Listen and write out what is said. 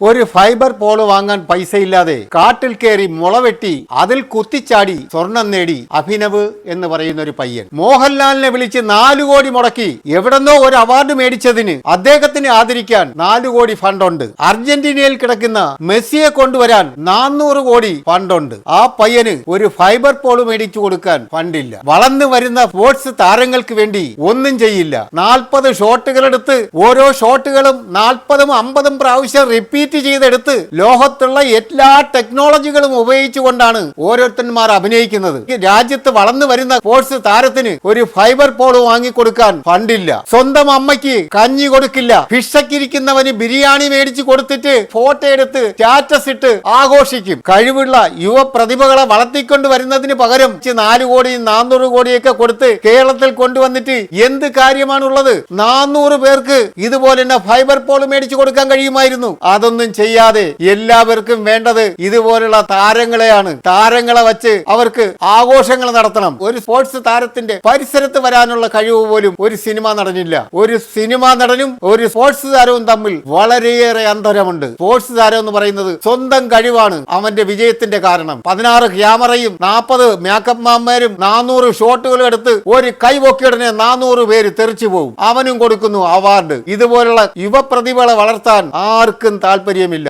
ഒരു fibre Paul വാങ്ങാൻ പൈസയില്ലാതെ കാട്ടിൽ കയറി മുളവെട്ടി അതിൽ കുത്തിച്ചാടി സ്വർണം നേടി അഭിനവ് എന്ന് പറയുന്ന ഒരു പയ്യൻ മോഹൻലാലിനെ വിളിച്ച് 4 കോടി മുടക്കി എവിടെന്നോ ഒരു അവാർഡ് മേടിച്ചതിന് അദ്ദേഹത്തിനെ ആദരിക്കാൻ 4 കോടി ഫണ്ടുണ്ട്. അർജന്റീനയിൽ കിടക്കുന്ന മെസ്സിയെ കൊണ്ടുവരാൻ 400 കോടി ഫണ്ടുണ്ട്. ആ പയ്യന് ഒരു ഫൈബർ പോള് മേടിച്ചു കൊടുക്കാൻ ഫണ്ടില്ല. വളർന്നു വരുന്ന സ്പോർട്സ് താരങ്ങൾക്ക് വേണ്ടി ഒന്നും ചെയ്യില്ല. 40 ഷോട്ടുകൾ എടുത്ത് ഓരോ ഷോട്ടുകളും 40ഉം 50ഉം പ്രാവശ്യം റിപ്പീറ്റ് ചെയ്തെടുത്ത് ലോകത്തുള്ള എല്ലാ ടെക്നോളജികളും ഉപയോഗിച്ചുകൊണ്ടാണ് ഓരോരുത്തന്മാർ അഭിനയിക്കുന്നത്. രാജ്യത്ത് വളർന്നു വരുന്ന സ്പോർട്സ് താരത്തിന് ഒരു ഫൈബർ പോള് വാങ്ങിക്കൊടുക്കാൻ ഫണ്ടില്ല. സ്വന്തം അമ്മയ്ക്ക് കഞ്ഞി കൊടുക്കില്ല. ഭിക്ഷക്കിരിക്കുന്നവന് ബിരിയാണി മേടിച്ചു കൊടുത്തിട്ട് ഫോട്ടോ എടുത്ത് സ്റ്റാറ്റസ് ഇട്ട് ആഘോഷിക്കും. കഴിവുള്ള യുവ പ്രതിഭകളെ വളർത്തിക്കൊണ്ട് വരുന്നതിന് പകരം 4 കോടിയും 400 കോടിയൊക്കെ കൊടുത്ത് കേരളത്തിൽ കൊണ്ടുവന്നിട്ട് എന്ത് കാര്യമാണുള്ളത്? 400 പേർക്ക് ഇതുപോലെ തന്നെ ഫൈബർ പോള് മേടിച്ചു കൊടുക്കാൻ കഴിയുമായിരുന്നു. അതൊന്നും ചെയ്യാതെ എല്ലാവർക്കും വേണ്ടത് ഇതുപോലുള്ള താരങ്ങളെയാണ്. താരങ്ങളെ വച്ച് അവർക്ക് ആഘോഷങ്ങൾ നടത്തണം. ഒരു സ്പോർട്സ് താരത്തിന്റെ പരിസരത്ത് വരാനുള്ള കഴിവ് പോലും ഒരു സിനിമാ നടനില്ല. ഒരു സിനിമാ നടനും ഒരു സ്പോർട്സ് താരവും തമ്മിൽ വളരെയേറെ അന്തരമുണ്ട്. സ്പോർട്സ് താരം എന്ന് പറയുന്നത് സ്വന്തം കഴിവാണ് അവന്റെ വിജയത്തിന്റെ കാരണം. 16 ക്യാമറയും 40 മേക്കപ്പ് മാന്മാരും 400 ഷോട്ടുകളും എടുത്ത് ഒരു കൈപൊക്കിയുടനെ 400 പേര് തെറിച്ചു പോകും. അവനും കൊടുക്കുന്നു അവാർഡ്. ഇതുപോലുള്ള യുവപ്രതിഭകളെ വളർത്താൻ ആർക്കും താല്പര്യമില്ല.